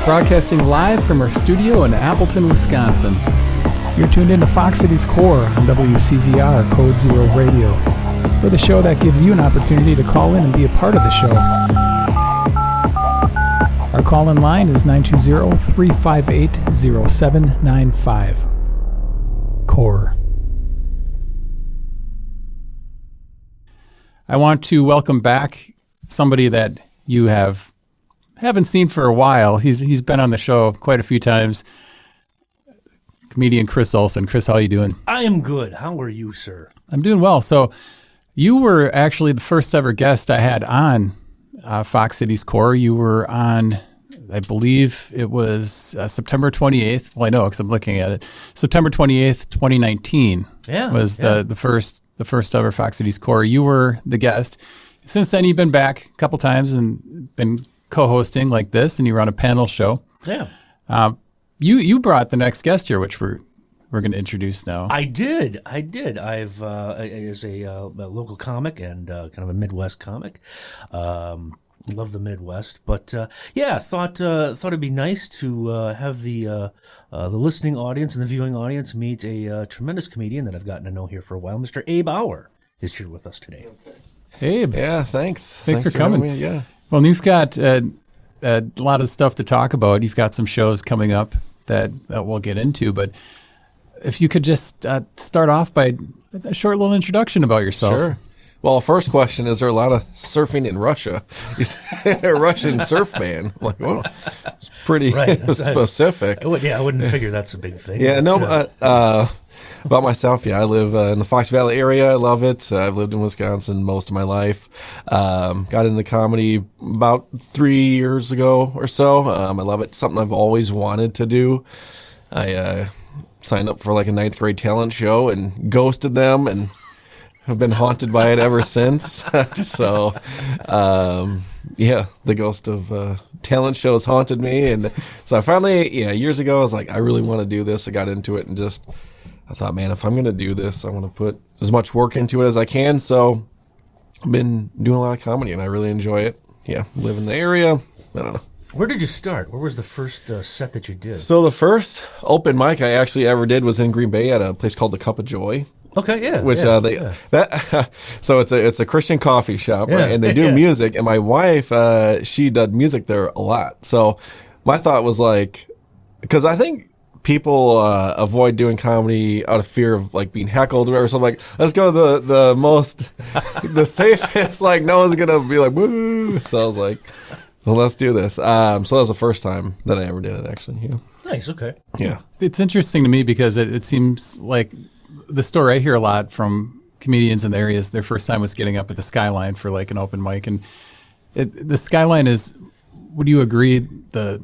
broadcasting live from our studio in Appleton, Wisconsin. You're tuned into Fox City's Core on WCZR Code Zero Radio. We're the show that gives you an opportunity to call in and be a part of the show. Our call-in line is 920-358-0795. Core. I want to welcome back somebody that you haven't seen for a while. He's been on the show quite a few times. Comedian Crist Olson. Chris, how are you doing? I am good. How are you, sir? I'm doing well. So you were actually the first ever guest I had on Fox City's Core. You were on, I believe it was September 28th. Well, I know because I'm looking at it. September 28th, 2019 was the first ever Fox City's Core. You were the guest. Since then, you've been back a couple times and been co-hosting like this, and you were on a panel show. Yeah. You brought the next guest here, which we're going to introduce now. I did. I've as a local comic and kind of a Midwest comic. Love the Midwest, but thought it'd be nice to have the listening audience and the viewing audience meet a tremendous comedian that I've gotten to know here for a while. Mr. Abe Auer is here with us today. Okay. Abe. Yeah, thanks. Thanks for coming. Me, yeah. Well, you've got a lot of stuff to talk about. You've got some shows coming up that we'll get into, but if you could just start off by a short little introduction about yourself. Sure. Well, first question, is there a lot of surfing in Russia? A Russian surf ban. Like, well, it's pretty specific. I wouldn't figure that's a big thing. Yeah, about myself, I live in the Fox Valley area. I love it. I've lived in Wisconsin most of my life. Got into comedy about 3 years ago or so. I love it. Something I've always wanted to do. I signed up for like a 9th grade talent show and ghosted them and have been haunted by it ever since. So, the ghost of talent shows haunted me. And so I finally, years ago, I was like, I really want to do this. I got into it and I thought, man, if I'm going to do this, I want to put as much work into it as I can. So I've been doing a lot of comedy and I really enjoy it. Yeah, live in the area. I don't know. Where did you start? Where was the first set that you did? So the first open mic I actually ever did was in Green Bay at a place called the Cup of Joy. Okay, yeah. Which so it's a Christian coffee shop, right? And they do music. And my wife, she did music there a lot. So my thought was like, because I think people avoid doing comedy out of fear of like being heckled or whatever. So I'm like, let's go to the most, the safest. Like no one's gonna be like, woo. So I was like, well, let's do this. So that was the first time that I ever did it, actually. Yeah. Nice. Okay. Yeah. It's interesting to me because it seems like the story I hear a lot from comedians in the area is their first time was getting up at the Skyline for like an open mic, and the Skyline is. Would you agree the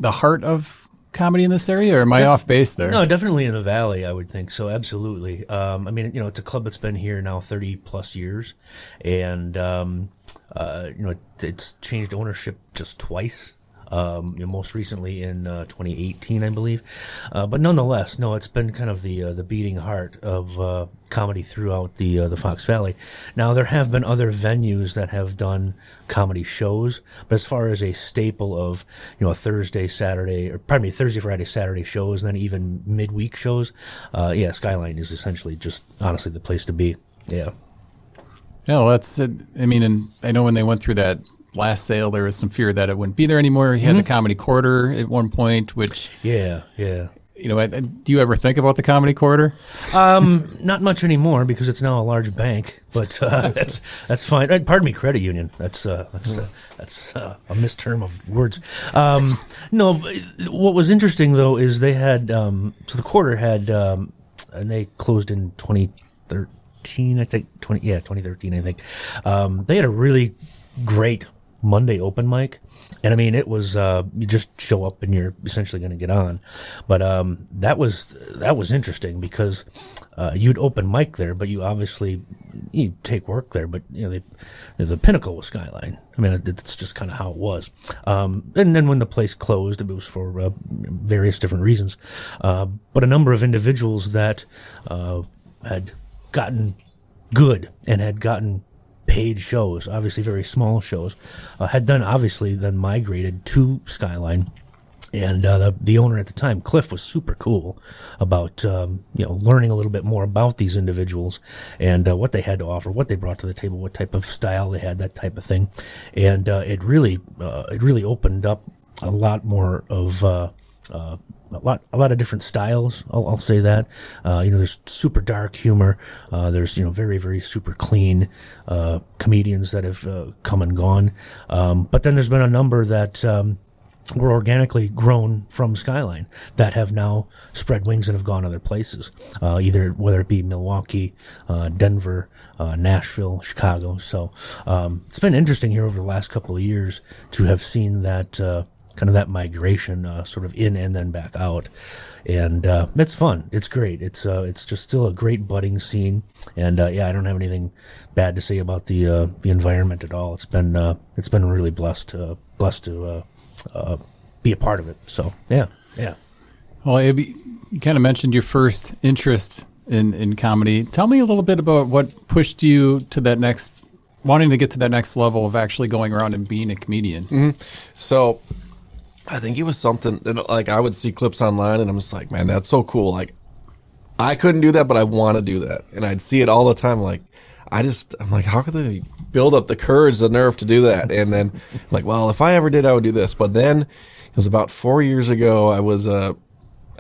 heart of comedy in this area, or am I off base there? No, definitely in the Valley, I would think so. Absolutely. I mean, it's a club that's been here now 30 plus years, and it's changed ownership just twice. Most recently in 2018, I believe. But nonetheless, no, it's been kind of the beating heart of comedy throughout the Fox Valley. Now, there have been other venues that have done comedy shows, but as far as a staple of, a Thursday, Friday, Saturday shows, and then even midweek shows, Skyline is essentially just honestly the place to be. Yeah. Yeah, well, that's it. I mean, and I know when they went through that last sale, there was some fear that it wouldn't be there anymore. He had the Comedy Quarter at one point, which yeah. Do you ever think about the Comedy Quarter? Not much anymore because it's now a large bank, but that's fine. Pardon me, credit union. That's a misterm of words. No, what was interesting though is they had so the Quarter had and they closed in 2013, I think. 2013, I think. They had a really great Monday open mic, and I mean it was you just show up and you're essentially going to get on, but that was interesting because you'd open mic there, but you take work there, but the pinnacle was Skyline. I mean it's just kind of how it was, and then when the place closed, it was for various different reasons, but a number of individuals that had gotten good and had gotten paid shows, obviously very small shows, had then migrated to Skyline And the owner at the time, Cliff, was super cool about learning a little bit more about these individuals and what they had to offer, what they brought to the table, what type of style they had, that type of thing. And it really opened up a lot more of a lot of different styles. I'll say that. There's super dark humor. There's very, very super clean comedians that have come and gone. But then there's been a number that were organically grown from Skyline that have now spread wings and have gone other places, whether it be Milwaukee, Denver, Nashville, Chicago. So it's been interesting here over the last couple of years to have seen that kind of that migration sort of in and then back out. And it's fun. It's great. It's just still a great budding scene. And I don't have anything bad to say about the environment at all. It's been really blessed to be a part of it. So yeah. Well, Abe, you kind of mentioned your first interest in comedy. Tell me a little bit about what pushed you to wanting to get to that next level of actually going around and being a comedian. Mm-hmm. So I think it was something that, like, I would see clips online and I'm just like, man, that's so cool. Like, I couldn't do that, but I want to do that. And I'd see it all the time. Like, I'm like, how could they build up the courage, the nerve to do that? And then I'm like, well, if I ever did, I would do this. But then it was about 4 years ago. I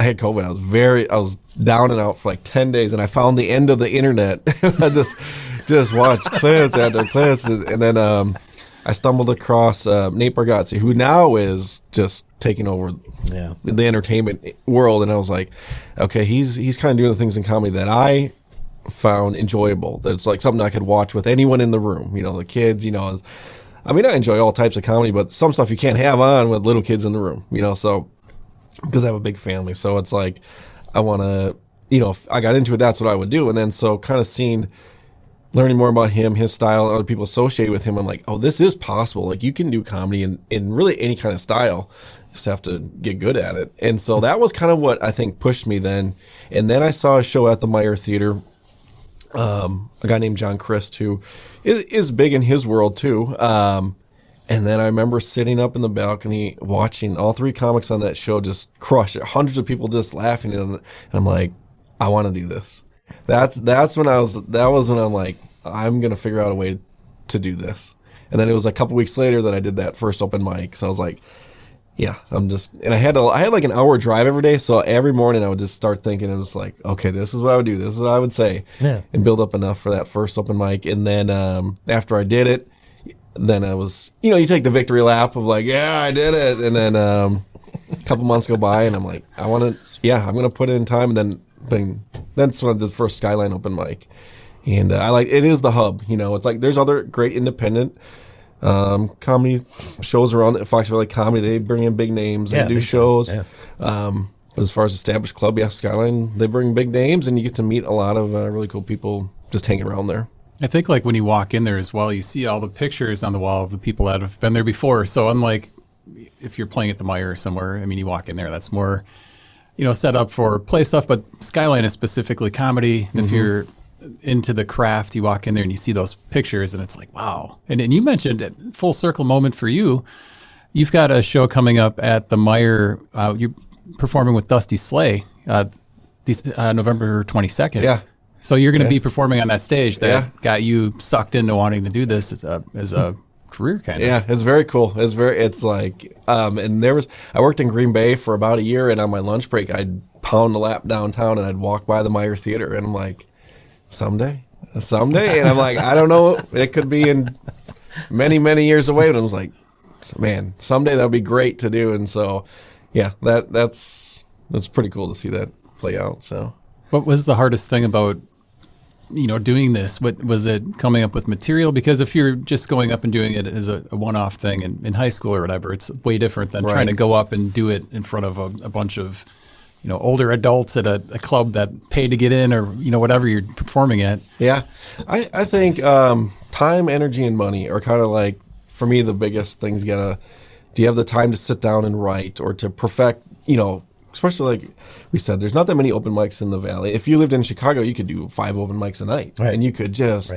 had COVID. I was down and out for like 10 days, and I found the end of the internet. I just watched clips after clips, and then I stumbled across Nate Bargatze, who now is just taking over the entertainment world. And I was like, okay, he's kind of doing the things in comedy that I found enjoyable. That's like something I could watch with anyone in the room. The kids. I mean, I enjoy all types of comedy, but some stuff you can't have on with little kids in the room. So because I have a big family, so it's like I want to. If I got into it, that's what I would do. And then so kind of learning more about him, his style, and other people associated with him, I'm like, oh, this is possible. Like, you can do comedy in really any kind of style. You just have to get good at it. And so that was kind of what I think pushed me then. And then I saw a show at the Meyer Theatre. A guy named Crist, who is big in his world too. And then I remember sitting up in the balcony watching all three comics on that show just crush it. Hundreds of people just laughing, and I'm like, I want to do this. That was when I'm like, I'm gonna figure out a way to do this. And then it was a couple weeks later that I did that first open mic. So I was like, yeah, and I had like an hour drive every day. So every morning I would just start thinking, and it was like, okay, this is what I would do. This is what I would say, and build up enough for that first open mic. And then after I did it, then I was, you take the victory lap of like, yeah, I did it. And then a couple months go by, and I'm like, I'm going to put in time. And then that's when I did the first Skyline open mic. And it is the hub, it's like there's other great independent comedy shows around at Fox Valley Comedy. They bring in big names and do shows. Yeah. But as far as established club, Skyline, they bring big names, and you get to meet a lot of really cool people just hanging around there. I think like when you walk in there as well, you see all the pictures on the wall of the people that have been there before. So unlike if you're playing at the Meyer or somewhere, I mean, you walk in there, that's more, set up for play stuff. But Skyline is specifically comedy. Mm-hmm. If you're into the craft, you walk in there and you see those pictures, and it's like, wow. And you mentioned it, full circle moment for you. You've got a show coming up at the Meyer. You're performing with Dusty Slay November 22nd. Yeah. So you're going to be performing on that stage that got you sucked into wanting to do this as a career kind of. Yeah, it's very cool. It's like, and I worked in Green Bay for about a year, and on my lunch break, I'd pound a lap downtown, and I'd walk by the Meyer Theatre, and I'm like, someday, and I'm like, I don't know, it could be in many, many years away, and I was like, man, someday that would be great to do. And so, yeah, that's pretty cool to see that play out. So, what was the hardest thing about doing this? What was it, coming up with material? Because if you're just going up and doing it as a one-off thing in high school or whatever, it's way different than trying to go up and do it in front of a bunch of older adults at a club that pay to get in, or whatever you're performing at. Yeah, I think time, energy, and money are kind of like, for me, the biggest things. Do you have the time to sit down and write, or to perfect especially like we said, there's not that many open mics in the Valley. If you lived in Chicago, you could do 5 open mics a night, and you could just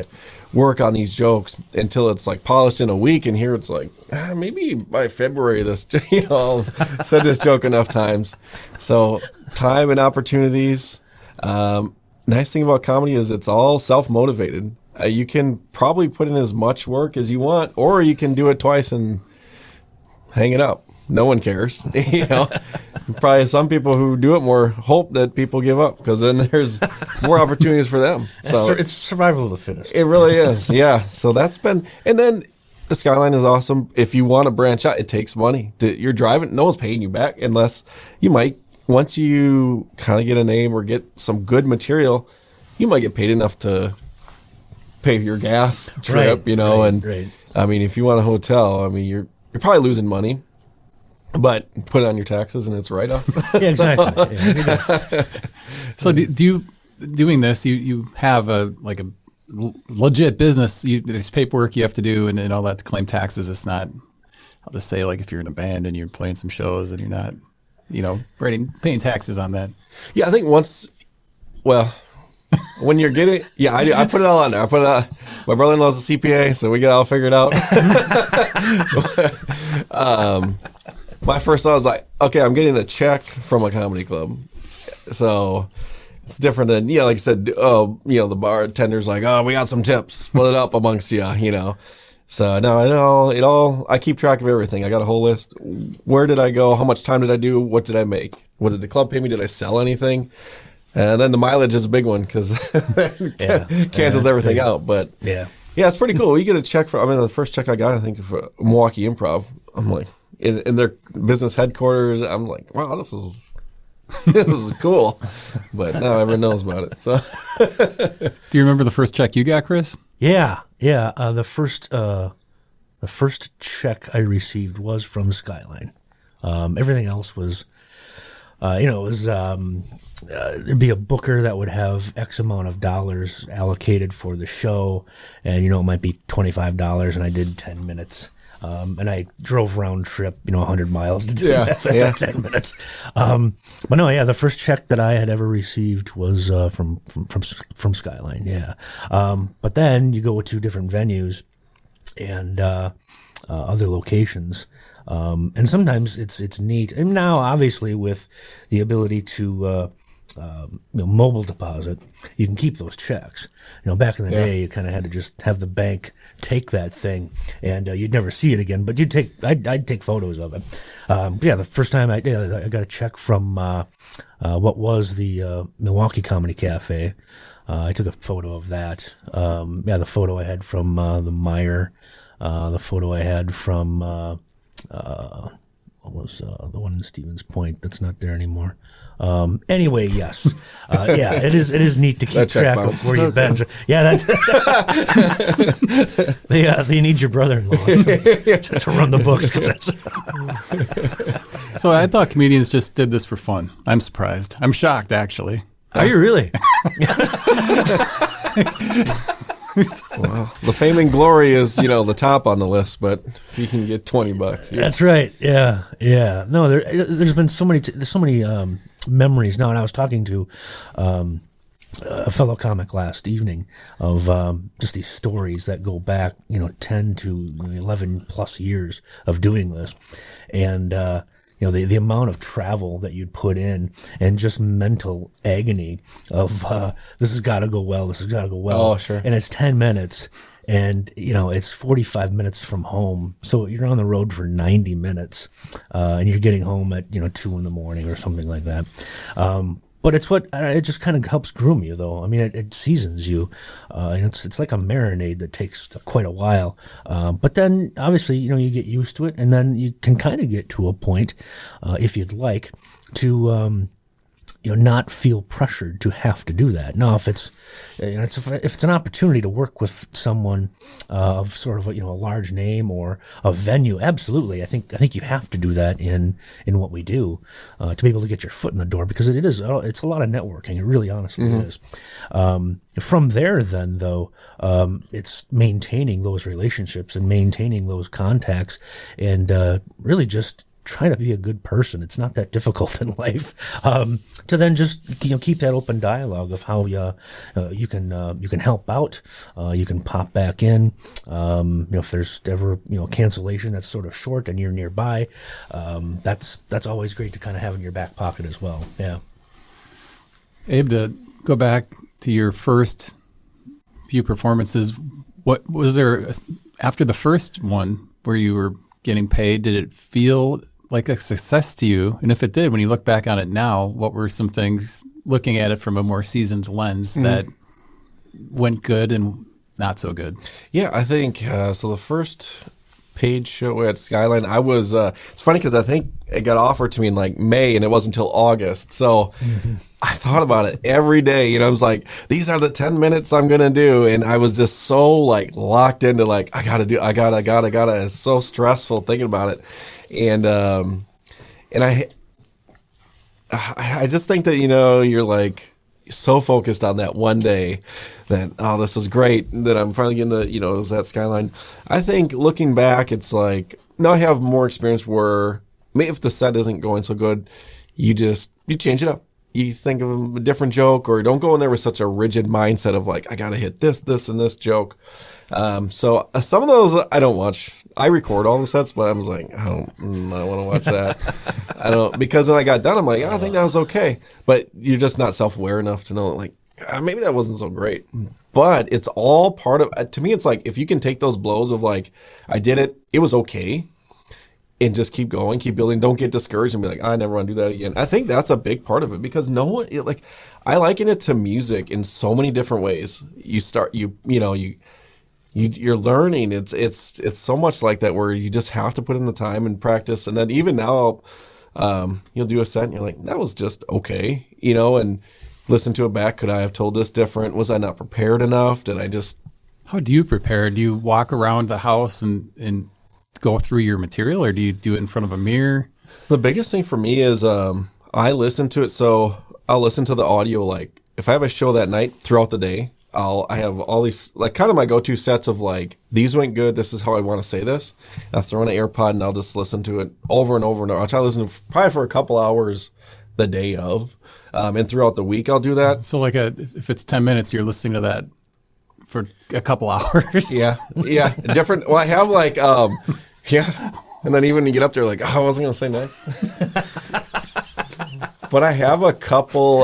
work on these jokes until it's like polished in a week. And here it's like, maybe by February, this, I've said this joke enough times. So time and opportunities. Nice thing about comedy is it's all self-motivated. You can probably put in as much work as you want, or you can do it twice and hang it up. No one cares. Probably some people who do it more hope that people give up, because then there's more opportunities for them. So it's survival of the fittest. It really is. Yeah. So that's been, and then the Skyline is awesome. If you want to branch out, it takes money. You're driving, no one's paying you back unless you might, once you kind of get a name or get some good material, you might get paid enough to pay your gas trip, and I mean, if you want a hotel, I mean, you're probably losing money. But put it on your taxes and it's write-off. Yeah, exactly. So do you, doing this, you have a legit business, there's paperwork you have to do and all that to claim taxes. It's not, I'll just say, like if you're in a band and you're playing some shows and you're not, paying taxes on that. Yeah, I think when you're getting, I put it all on there. My brother-in-law's a CPA, so we got it all figured out. My first thought was like, okay, I'm getting a check from a comedy club. So it's different than, like I said, the bartender's like, oh, we got some tips, split it up amongst you, So no, it all, I keep track of everything. I got a whole list. Where did I go? How much time did I do? What did I make? What did the club pay me? Did I sell anything? And then the mileage is a big one, because cancels everything out. But yeah, it's pretty cool. You get a check the first check I got, I think, for Milwaukee Improv. I'm like, in their business headquarters, I'm like, wow, this is cool. But now everyone knows about it. So, do you remember the first check you got, Chris? Yeah. The first check I received was from Skyline. Everything else was, it'd be a booker that would have X amount of dollars allocated for the show, and it might be $25, and I did 10 minutes. And I drove round trip, 100 miles to do that 10 minutes. But no, the first check that I had ever received was from Skyline. Yeah. But then you go to different venues and other locations. And sometimes it's neat. And now, obviously, with the ability to mobile deposit, you can keep those checks. Back in the day, you kind of had to just have the bank take that thing, and you'd never see it again. But I'd take photos of it. The first time I got a check from what was the Milwaukee Comedy Cafe. I took a photo of that. The photo I had from the Meyer. The photo I had from what was the one in Stevens Point that's not there anymore. Anyway, yes. It is neat to keep track of where you've been. Yeah, they need your brother-in-law to run the books. So I thought comedians just did this for fun. I'm surprised. I'm shocked, actually. Are you really? Well, the fame and glory is, the top on the list, but if you can get $20, That's right. Yeah. No, there's been so many memories now, and I was talking to a fellow comic last evening of just these stories that go back, 10 to 11 plus years of doing this, and the amount of travel that you'd put in, and just mental agony of this has got to go well. This has got to go well. Oh, sure. And it's 10 minutes, and it's 45 minutes from home, so you're on the road for 90 minutes, and you're getting home at 2 in the morning or something like that. But it just kind of helps groom you, though. I mean, it seasons you. It's like a marinade that takes quite a while. But then, obviously, you get used to it, and then you can kind of get to a point, if you'd like, to not feel pressured to have to do that. Now, if it's an opportunity to work with someone of sort of a large name or a venue, absolutely. I think you have to do that in what we do to be able to get your foot in the door, because it's a lot of networking. It really honestly is. From there, then, though, it's maintaining those relationships and maintaining those contacts, and really just try to be a good person. It's not that difficult in life. To then just keep that open dialogue of how you can help out. You can pop back in. If there's ever cancellation that's sort of short and you're nearby, that's always great to kind of have in your back pocket as well. Yeah. Abe, to go back to your first few performances, what was there after the first one where you were getting paid? Did it feel like a success to you? And if it did, when you look back on it now, what were some things, looking at it from a more seasoned lens, that went good and not so good? Yeah, I think so. The first paid show at Skyline, I was. It's funny because I think it got offered to me in like May, and it wasn't until August. So I thought about it every day. I was like, these are the 10 minutes I'm gonna do, and I was just so like locked into like I gotta. It's so stressful thinking about it, and I just think that you're like so focused on that one day that, oh, this is great, that I'm finally getting to, it was at Skyline. I think looking back, it's like, now I have more experience where maybe if the set isn't going so good, you change it up. You think of a different joke, or don't go in there with such a rigid mindset of like, I got to hit this, and this joke. So some of those I don't watch. I record all the sets, but I was like, I don't want to watch that. Because when I got done, I'm like, I think that was okay. But you're just not self-aware enough to know, like, maybe that wasn't so great. But it's all part of, to me, it's like, if you can take those blows of like, I did it, it was okay, and just keep going, keep building, don't get discouraged and be like, I never want to do that again. I think that's a big part of it, because I liken it to music in so many different ways. You're learning. It's so much like that, where you just have to put in the time and practice. And then even now, you'll do a set and you're like, that was just okay, and listen to it back. Could I have told this different? Was I not prepared enough? Did I just... How do you prepare? Do you walk around the house and go through your material, or do you do it in front of a mirror? The biggest thing for me is I listen to it. So I'll listen to the audio. Like if I have a show that night throughout the day, I have all these, like, kind of my go-to sets of like, these went good, this is how I want to say this. I'll throw in an AirPod and I'll just listen to it over and over and over. I'll try to listen to probably for a couple hours the day of, and throughout the week I'll do that. So like if it's 10 minutes, you're listening to that for a couple hours. Yeah. Different. Well, I have like, and then even you get up there like, oh, I wasn't going to say next. But I have a couple,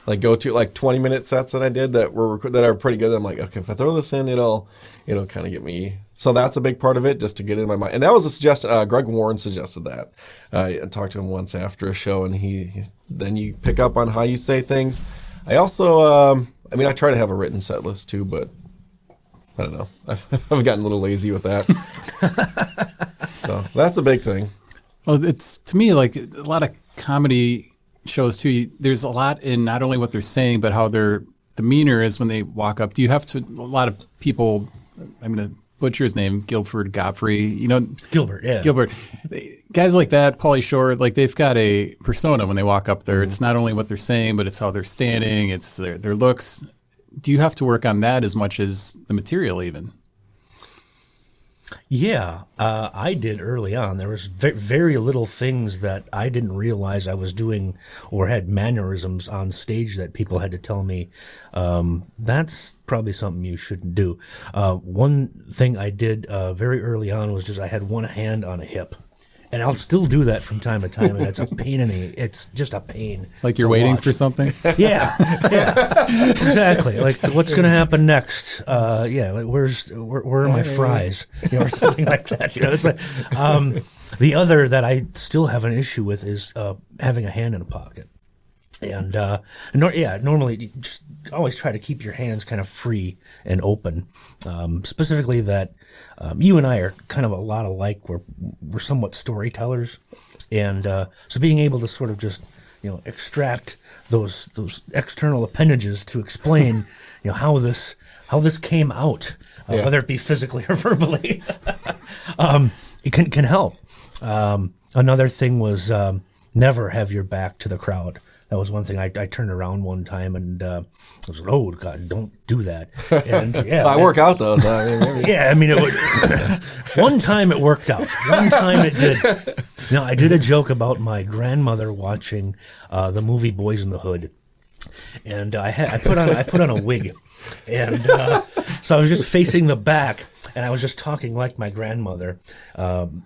like go to like 20-minute sets that I did that are pretty good. I'm like, okay, if I throw this in, it'll kind of get me. So that's a big part of it, just to get in my mind. And that was a suggestion. Greg Warren suggested that. I talked to him once after a show, and he then you pick up on how you say things. I also, I try to have a written set list too, but I don't know. I've gotten a little lazy with that. So that's the big thing. Well, it's, to me, like a lot of comedy shows too, there's a lot in not only what they're saying, but how their demeanor is when they walk up. Do you have to, a lot of people, I'm going to butcher his name, Gilbert, yeah. Gilbert. Guys like that, Pauly Shore, like they've got a persona when they walk up there. Mm-hmm. It's not only what they're saying, but it's how they're standing, it's their looks. Do you have to work on that as much as the material even? Yeah, I did early on. There was very little things that I didn't realize I was doing or had mannerisms on stage that people had to tell me, that's probably something you shouldn't do. One thing I did very early on was just I had one hand on a hip. And I'll still do that from time to time, and it's a pain it's just a pain. Like you're waiting for something? Yeah, exactly. Like, what's going to happen next? Like where are my fries? Or something like that. It's like, the other that I still have an issue with is having a hand in a pocket. And normally you just always try to keep your hands kind of free and open. Specifically that you and I are kind of a lot alike. We're somewhat storytellers, and so being able to sort of just extract those external appendages to explain how this came out, whether it be physically or verbally, it can help. Another thing was never have your back to the crowd. was one thing. I turned around one time and I was like, oh God, don't do that. And yeah, I work out though. yeah, I mean, one time it worked out. One time it did. No, I did a joke about my grandmother watching the movie Boys in the Hood, and I put on a wig, and so I was just facing the back. And I was just talking like my grandmother,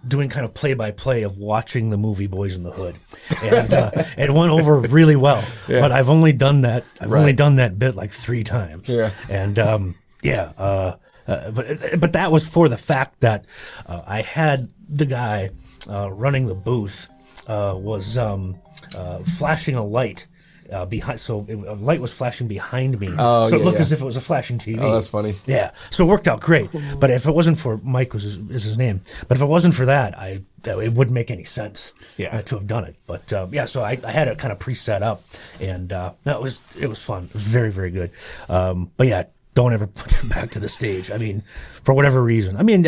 doing kind of play-by-play of watching the movie Boys in the Hood, and it went over really well. Yeah. But I've only done that. Only done that bit like 3 times. Yeah. And but that was for the fact that I had the guy running the booth was flashing a light. Behind, so a light was flashing behind me, so it looked as if it was a flashing TV. Oh, that's funny. Yeah, so it worked out great. But if it wasn't for Mike is his name, but if it wasn't for that, it wouldn't make any sense. To have done it. But so I had it kind of preset up, and it was fun. It was very, very good. But yeah, don't ever put your back to the stage. I mean, for whatever reason. I mean,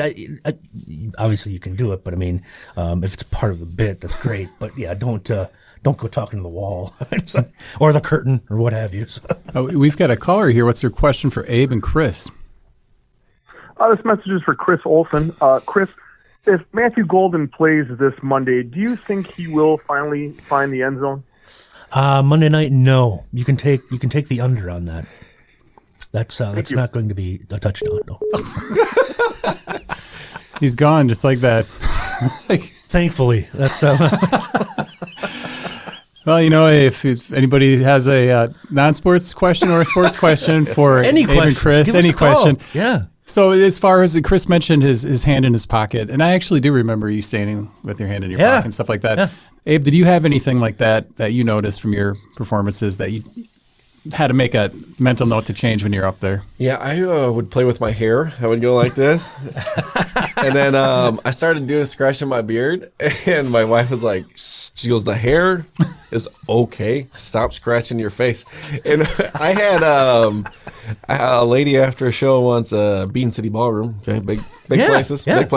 obviously you can do it, but I mean, if it's part of the bit, that's great. But yeah, don't go talking to the wall or the curtain or what have you. We've got a caller here. What's your question for Abe and Chris? This message is for Chris Olson. Chris, if Matthew Golden plays this Monday, do you think he will finally find the end zone? Monday night, no. You can take the under on that. That's not going to be a touchdown. No. He's gone just like that. Thankfully, that's. Well, if anybody has a non-sports question or a sports question for Abe and Chris, any question. Yeah. So as far as Chris mentioned his hand in his pocket, and I actually do remember you standing with your hand in your pocket and stuff like that. Yeah. Abe, did you have anything like that you noticed from your performances that you had to make a mental note to change when you're up there? Yeah, I would play with my hair. I would go like this. And then I started scratching my beard, and my wife was like, she goes, the hair is okay. Stop scratching your face. And I had a lady after a show once, Bean City Ballroom, okay, big places here.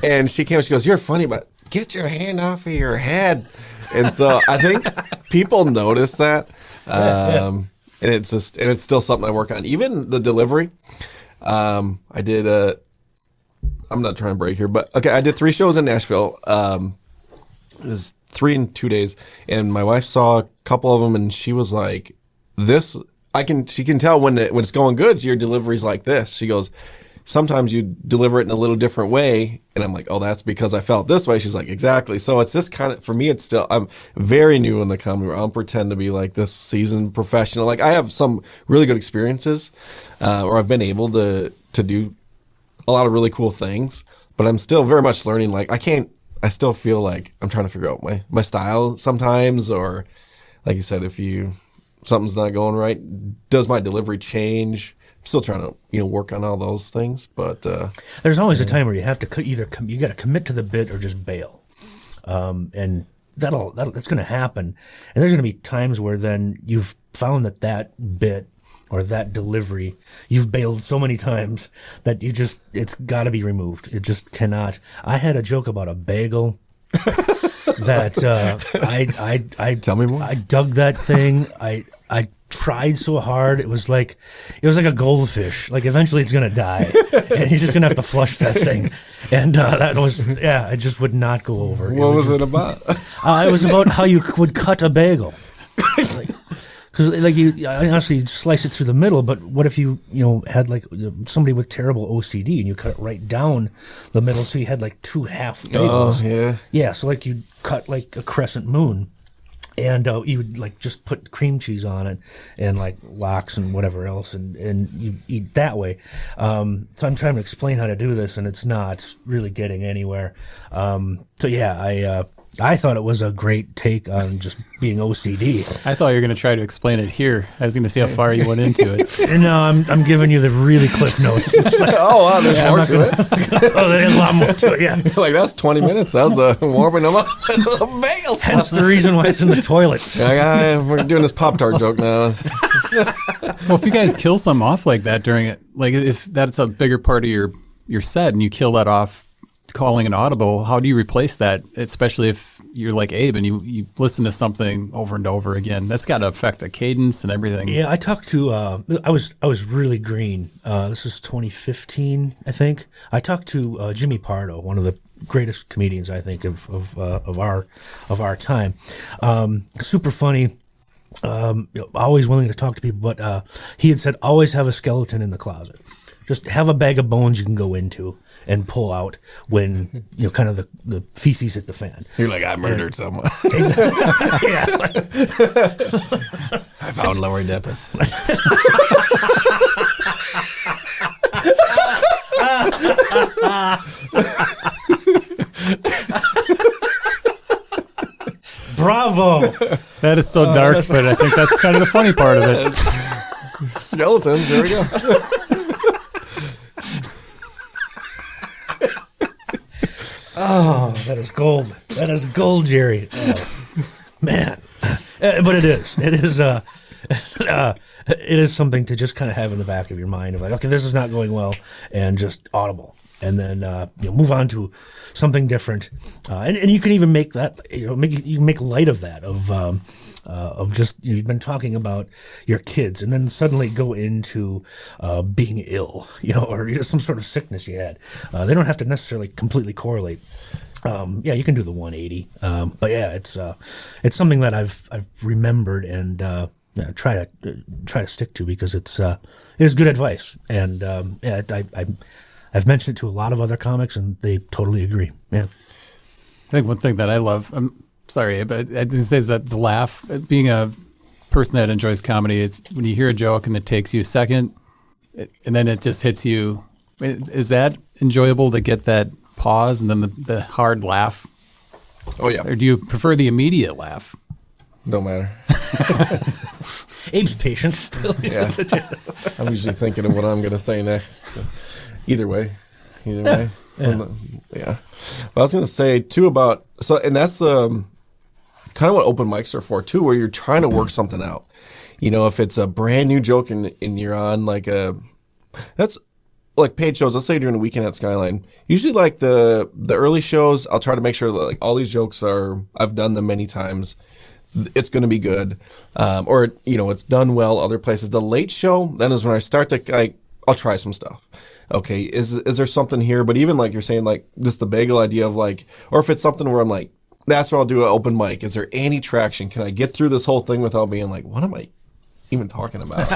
And she came, she goes, you're funny, but get your hand off of your head. And so I think people notice that. And it's still something I work on. Even the delivery. I did I'm not trying to break here, but okay, I did 3 shows in Nashville. It was 3 in 2 days, and my wife saw a couple of them, and she was like, she can tell when it's going good, your delivery's like this. She goes, sometimes you deliver it in a little different way. And I'm like, oh, that's because I felt this way. She's like, exactly. So it's this kind of, for me, I'm very new in the comedy where I don't pretend to be like this seasoned professional. Like I have some really good experiences, or I've been able to do a lot of really cool things, but I'm still very much learning. Like I still feel like I'm trying to figure out my style sometimes, or like you said, if something's not going right, does my delivery change? Still trying to work on all those things, but there's always a time where you have to you got to commit to the bit or just bail, and that's going to happen. And there's going to be times where then you've found that bit or that delivery you've bailed so many times that it's got to be removed. It just cannot. I had a joke about a bagel that I tell me more. I dug that thing. I tried so hard. It was like a goldfish. Like eventually it's gonna die, and he's just gonna have to flush that thing. And that was it just would not go over. What was it about? It was about how you would cut a bagel. Because you honestly slice it through the middle, but what if you had like somebody with terrible OCD and you cut it right down the middle, so you had like 2 half bagels. Oh yeah. So like you cut like a crescent moon. And you would like just put cream cheese on it and like lox and whatever else, and you eat that way. So I'm trying to explain how to do this, and it's not really getting anywhere. So yeah, I thought it was a great take on just being OCD. I thought you were going to try to explain it here. I was going to see how far you went into it. No, I'm giving you the really cliff notes. Oh, wow, there's more to it. Oh, there's a lot more to it, yeah. Like, that's 20 minutes. That was warming them up with the bagels. Hence the reason why it's in the toilet. We're doing this Pop-Tart joke now. Well, if you guys kill some off like that during it, like if that's a bigger part of your set and you kill that off calling an audible, how do you replace that? Especially if you're like Abe and you listen to something over and over again. That's got to affect the cadence and everything. Yeah, I talked to I was really green. This is 2015, I think. I talked to Jimmy Pardo, one of the greatest comedians I think of our time. Super funny. Always willing to talk to people, but he had said always have a skeleton in the closet. Just have a bag of bones you can go into and pull out when kind of the feces hit the fan. You're like, I murdered someone. Yeah. I found Lori Deppis. Bravo. That is so dark, but I think that's kind of the funny part of it. Skeletons, there we go. Oh, that is gold. That is gold, Jerry. Oh, man. But it is. It is something to just kind of have in the back of your mind of like, okay, this is not going well, and just audible. And then move on to something different. And you can even make that, you can make light of that, of just, you've been talking about your kids and then suddenly go into being ill, or some sort of sickness you had. They don't have to necessarily completely correlate. You can do the 180. But yeah, it's something that I've remembered and try to stick to because it is good advice. And I've mentioned it to a lot of other comics and they totally agree. Yeah. I think one thing that I love, I'm sorry, but I just say is that the laugh, being a person that enjoys comedy, it's when you hear a joke and it takes you a second and then it just hits you. Is that enjoyable to get that pause and then the hard laugh? Oh, yeah. Or do you prefer the immediate laugh? Don't matter. Abe's patient. Yeah. I'm usually thinking of what I'm going to say next. So either way. Yeah. Yeah. But I was going to say, too, about... and that's kind of what open mics are for, too, where you're trying to work something out. If it's a brand new joke and you're on, like, that's... like paid shows, let's say during the weekend at Skyline, usually like the early shows, I'll try to make sure that like all these jokes I've done them many times. It's going to be good. Or, it's done well other places. The late show, then is when I start to, I'll try some stuff. Okay, is there something here? But even like you're saying, like just the bagel idea of like, or if it's something where I'm like, that's where I'll do an open mic. Is there any traction? Can I get through this whole thing without being like, what am I even talking about?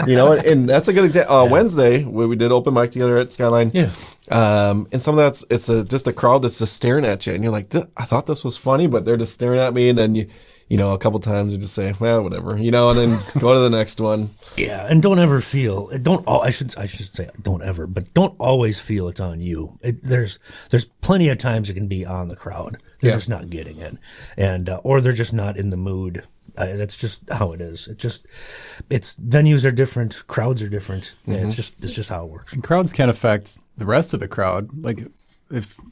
And that's a good example. Wednesday, where we did open mic together at Skyline. Yeah. And some of it's just a crowd that's just staring at you, and you're like, I thought this was funny, but they're just staring at me, and then a couple times you just say, well, whatever, and then just go to the next one. Yeah, and don't ever feel I should say don't ever, but don't always feel it's on you. There's plenty of times it can be on the crowd. They're just not getting it, and or they're just not in the mood. That's just how it is. It's venues are different, crowds are different. Mm-hmm. It's just how it works. And crowds can affect the rest of the crowd. Like,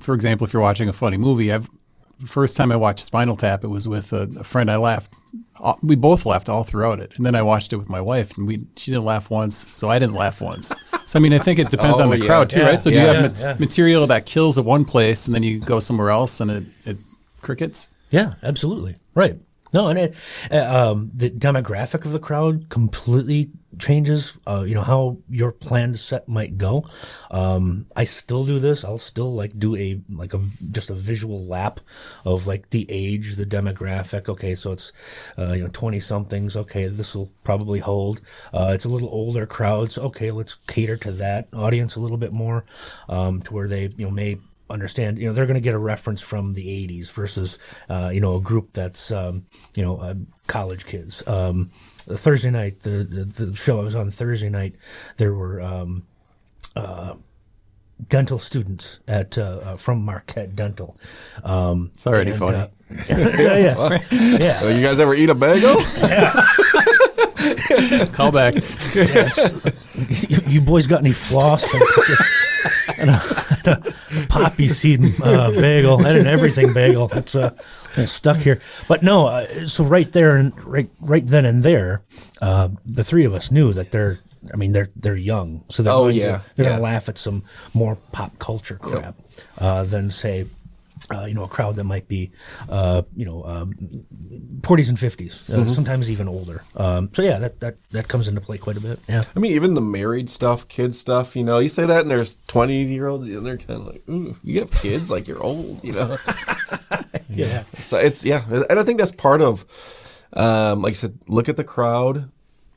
for example, if you're watching a funny movie, the first time I watched Spinal Tap, it was with a friend. I laughed. We both laughed all throughout it. And then I watched it with my wife, and she didn't laugh once, so I didn't laugh once. So, I think it depends on the crowd, too, right? So do you have material that kills at one place, and then you go somewhere else, and it crickets? Yeah, absolutely. Right. No, and the demographic of the crowd completely changes, how your planned set might go. I still do this. I'll still do just a visual lap of the age, the demographic. Okay, so it's 20 somethings. Okay, this will probably hold. It's a little older crowds. Okay, let's cater to that audience a little bit more, to where they may understand, they're going to get a reference from the 80s versus, a group that's, college kids. The Thursday night, the show I was on Thursday night, there were dental students from Marquette Dental. It's already funny. Yeah. You guys ever eat a bagel? Call back. You boys got any floss? And a poppy seed bagel. I had an everything bagel. It's stuck here. But no, so right there and right then and there, the three of us knew that they're young, so they're going to laugh at some more pop culture crap than say a crowd that might be, 40s and 50s, sometimes even older. So yeah, that comes into play quite a bit. Yeah. I mean, even the married stuff, kids stuff, you say that and there's 20-year-olds and they're kind of like, ooh, you have kids like you're old, Yeah. So and I think that's part of, like I said, look at the crowd,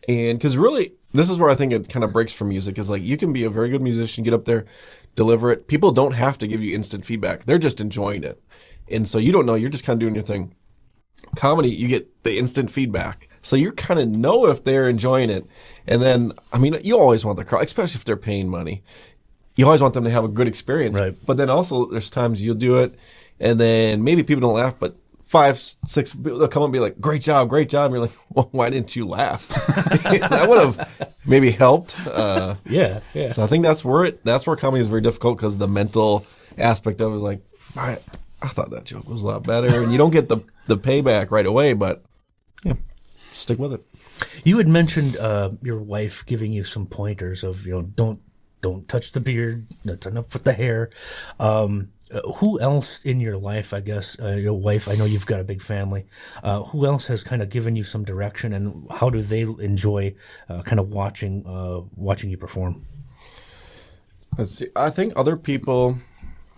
and because really, this is where I think it kind of breaks from music is like you can be a very good musician, get up there, deliver it. People don't have to give you instant feedback. They're just enjoying it. And so you don't know. You're just kind of doing your thing. Comedy, you get the instant feedback. So you kind of know if they're enjoying it. And then, I mean, you always want the crowd, especially if they're paying money. You always want them to have a good experience. Right. But then also there's times you'll do it and then maybe people don't laugh, but 5, 6 people, they'll come up and be like, great job. And you're like, well, why didn't you laugh? That would have maybe helped. Yeah. So I think that's where comedy is very difficult because the mental aspect of it is like, I thought that joke was a lot better. And you don't get the payback right away, but yeah, stick with it. You had mentioned your wife giving you some pointers of, don't touch the beard. That's enough with the hair. Who else in your life, I guess, your wife, I know you've got a big family, who else has kind of given you some direction, and how do they enjoy kind of watching you perform? Let's see. I think other people,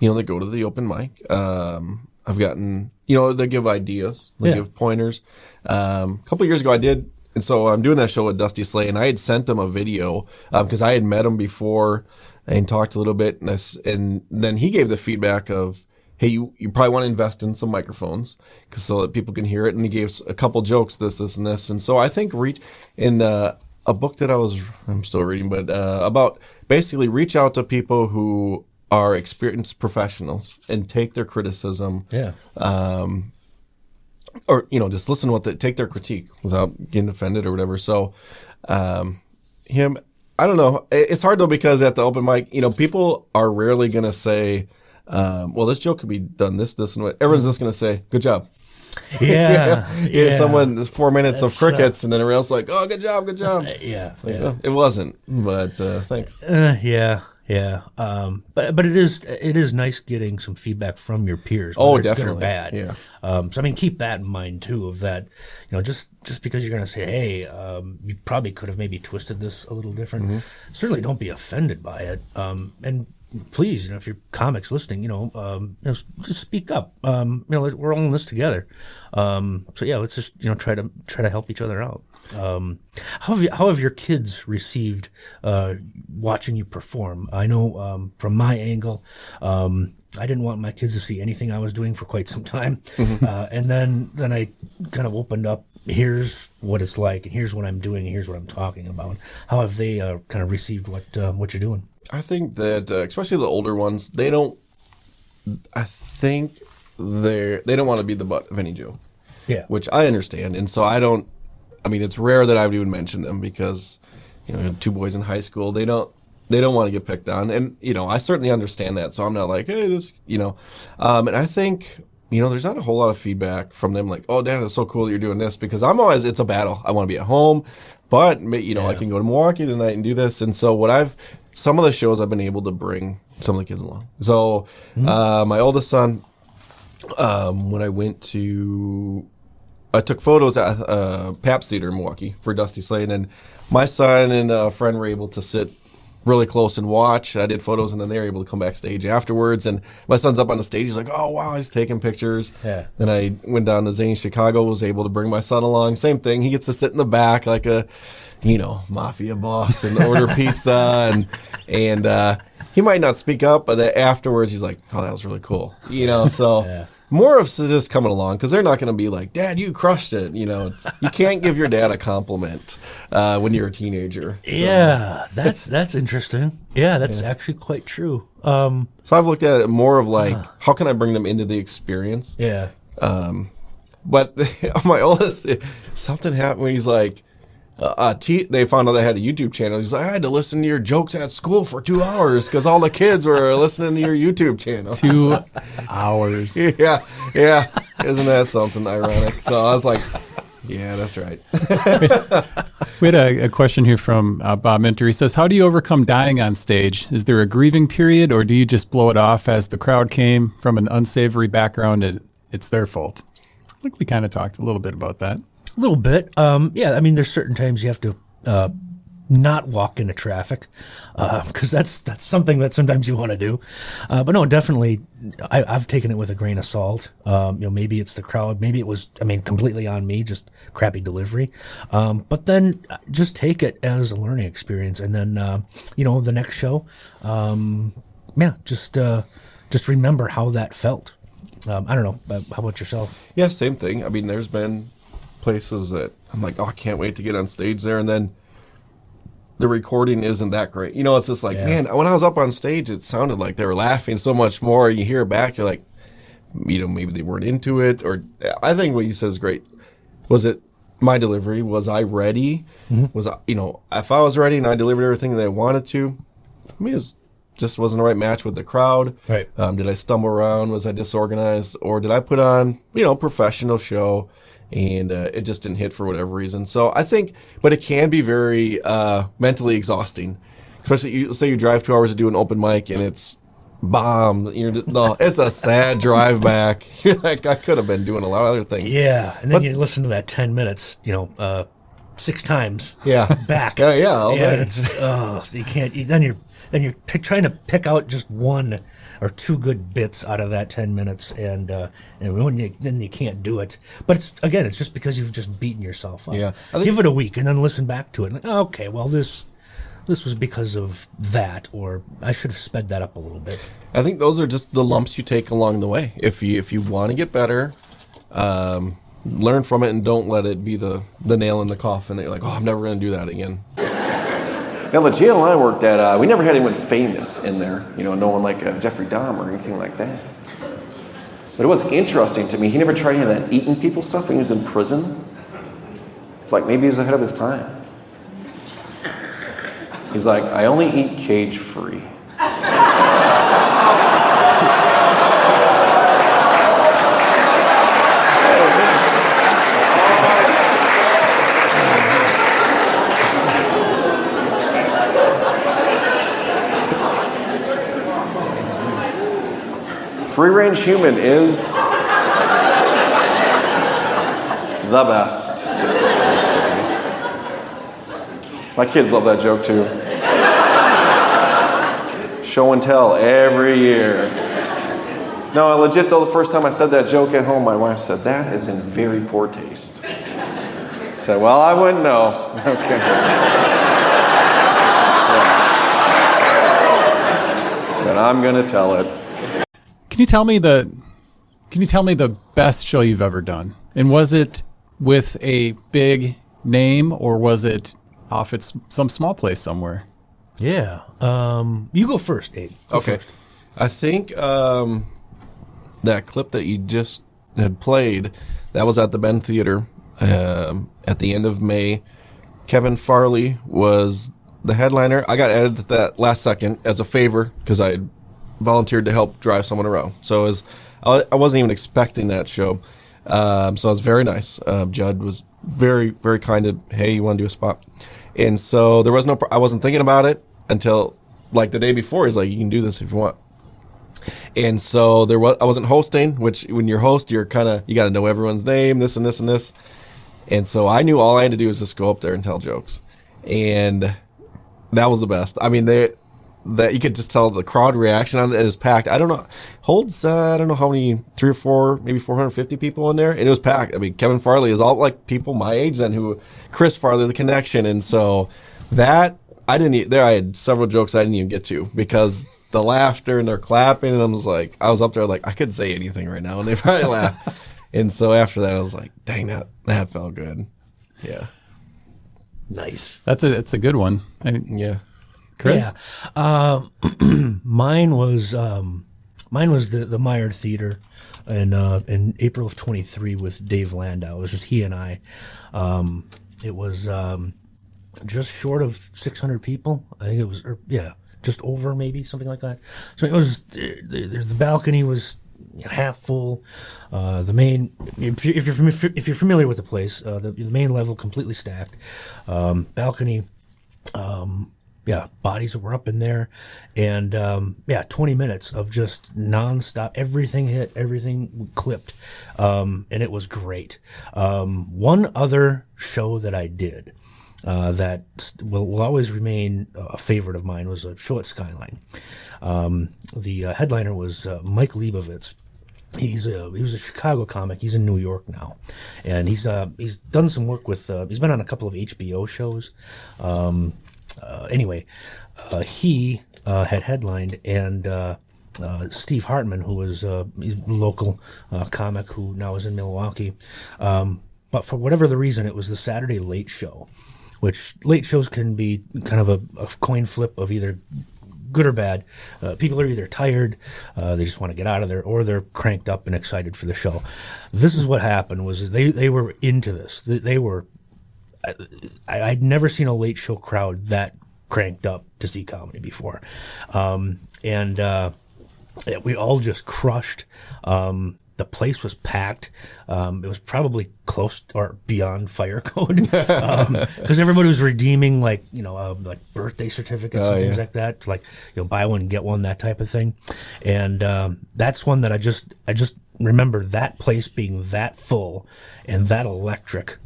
they go to the open mic. I've gotten, they give ideas, they give pointers. A couple of years ago I did, and so I'm doing that show with Dusty Slay, and I had sent him a video because I had met him before and talked a little bit, and then he gave the feedback of, hey, you probably want to invest in some microphones so that people can hear it, and he gave a couple jokes, this, and this, and so I think in a book that I'm still reading, but about basically reach out to people who are experienced professionals and take their criticism, or just listen to take their critique without getting offended or whatever. So I don't know. It's hard though because at the open mic, people are rarely going to say, well, this joke could be done this, and what. Everyone's just going to say, good job. Yeah. Someone, 4 minutes of crickets, and then everyone else like, oh, good job. So it wasn't, but thanks. But it is nice getting some feedback from your peers. Oh, it's definitely. Good or bad. Yeah. So I mean, keep that in mind too. Of that, just because you're going to say, hey, you probably could have maybe twisted this a little different. Mm-hmm. Certainly, don't be offended by it. And please, if you're comics listening, just speak up. We're all in this together. So yeah, let's just try to help each other out. How have your kids received watching you perform? I know from my angle, I didn't want my kids to see anything I was doing for quite some time, and then I kind of opened up. Here's what it's like, and here's what I'm doing, and here's what I'm talking about. How have they kind of received what you're doing? I think that especially the older ones, they don't. I think they don't want to be the butt of any joke. Yeah, which I understand, and so I don't. I mean, it's rare that I would even mention them because, 2 boys in high school, they don't want to get picked on. And, I certainly understand that. So I'm not like, hey, this, and I think, there's not a whole lot of feedback from them like, oh, Dad, that's so cool that you're doing this, because it's a battle. I want to be at home, but, I can go to Milwaukee tonight and do this. And so some of the shows I've been able to bring some of the kids along. So my oldest son, when I took photos at Pabst Theater in Milwaukee for Dusty Slade, and my son and a friend were able to sit really close and watch. I did photos, and then they were able to come backstage afterwards. And my son's up on the stage. He's like, oh, wow, he's taking pictures. Yeah. Then I went down to Zane, Chicago, was able to bring my son along. Same thing. He gets to sit in the back like a, mafia boss and order pizza. And he might not speak up, but afterwards he's like, oh, that was really cool. So... Yeah. More of just coming along, because they're not going to be like, Dad, you crushed it. You can't give your dad a compliment when you're a teenager. So. Yeah, that's interesting. Yeah, that's actually quite true. So I've looked at it more of like, how can I bring them into the experience? Yeah. But my oldest, something happened where he's like, they found out I had a YouTube channel. He's like, I had to listen to your jokes at school for 2 hours because all the kids were listening to your YouTube channel. 2 hours. Yeah. Isn't that something ironic? So I was like, yeah, that's right. We had a question here from Bob Minter. He says, how do you overcome dying on stage? Is there a grieving period, or do you just blow it off as the crowd came from an unsavory background and it's their fault? I think we kind of talked a little bit about that. A little bit. Yeah, I mean, there's certain times you have to not walk into traffic because that's something that sometimes you want to do. But no, definitely, I've taken it with a grain of salt. Maybe it's the crowd. Maybe it was, completely on me, just crappy delivery. But then just take it as a learning experience. And then, the next show, just remember how that felt. I don't know. How about yourself? Yeah, same thing. I mean, there's been places that I'm like, oh, I can't wait to get on stage there. And then the recording isn't that great. It's just like, man, when I was up on stage, it sounded like they were laughing so much more. You hear it back, you're like, maybe they weren't into it. Or I think what you said is great. Was it my delivery? Was I ready? Mm-hmm. Was I, if I was ready and I delivered everything that I wanted to, it just wasn't the right match with the crowd. Right. Did I stumble around? Was I disorganized? Or did I put on, professional show? And it just didn't hit for whatever reason. So I think, but it can be very mentally exhausting. Especially, say you drive 2 hours to do an open mic and it's bomb. It's a sad drive back. You're like, I could have been doing a lot of other things. Yeah, and then you listen to that 10 minutes, 6 times. Yeah, back. Yeah. It's you can't. Then you're trying to pick out just one or two good bits out of that 10 minutes, and then you can't do it. But it's just because you've just beaten yourself up. Yeah, give it a week and then listen back to it. Like, okay, well this was because of that, or I should have sped that up a little bit. I think those are just the lumps you take along the way. If you want to get better, learn from it and don't let it be the nail in the coffin that you're like, oh, I'm never going to do that again. Now, the jail I worked at, we never had anyone famous in there. No one like Jeffrey Dahmer or anything like that. But it was interesting to me. He never tried any of that eating people stuff when he was in prison. It's like maybe he's ahead of his time. He's like, I only eat cage-free. Free-range human is the best. My kids love that joke too. Show and tell every year. No, legit though, the first time I said that joke at home, my wife said, that is in very poor taste. I said, well, I wouldn't know. Okay. Yeah. But I'm going to tell it. Can you tell me the best show you've ever done? And was it with a big name, or was it off at some small place somewhere? Yeah. You go first, Abe. Okay. First. I think that clip that you just had played, that was at the Ben Theatre at the end of May. Kevin Farley was the headliner. I got added at that last second as a favor because I volunteered to help drive someone around. So I wasn't even expecting that show. So it was very nice. Judd was very, very kind of, hey, you want to do a spot? And so there was I wasn't thinking about it until like the day before. He's like, you can do this if you want. And so I wasn't hosting, which when you're host, you got to know everyone's name, this and this and this. And so I knew all I had to do was just go up there and tell jokes. And that was the best. I mean, that you could just tell the crowd reaction on it is packed. I don't know, holds I don't know how many, 3 or 4, maybe 450 people in there, and it was packed. I mean, Kevin Farley is all like people my age then, Chris Farley, the connection, and so that I had several jokes I didn't even get to because the laughter and they're clapping, and I was up there like I could say anything right now, and they probably laugh. And so after that, I was like, dang, that felt good. Yeah, nice. It's a good one. Yeah. Chris? Yeah. Mine was the Meyer Theatre in April of 23 with Dave Landau. It was just he and I. It was just short of 600 people. I think it was, just over maybe, something like that. So it was, the balcony was half full. The main, if you're familiar with the place, the main level completely stacked. Balcony. Bodies were up in there, and 20 minutes of just nonstop. Everything hit, everything clipped, and it was great. One other show that I did that will always remain a favorite of mine was a show at Skyline. The headliner was Mike Leibovitz. He was a Chicago comic. He's in New York now, and he's done some work with. He's been on a couple of HBO shows. He had headlined, and Steve Hartman, who was he's a local comic who now is in Milwaukee. But for whatever the reason, it was the Saturday late show, which late shows can be kind of a coin flip of either good or bad. People are either tired, they just want to get out of there, or they're cranked up and excited for the show. This is what happened: was they were into this. They were. I'd never seen a late show crowd that cranked up to see comedy before. We all just crushed. The place was packed. It was probably close or beyond fire code because everybody was redeeming like birthday certificates and things like that, like buy one get one, that type of thing. And that's one that I just remember that place being that full and that electric.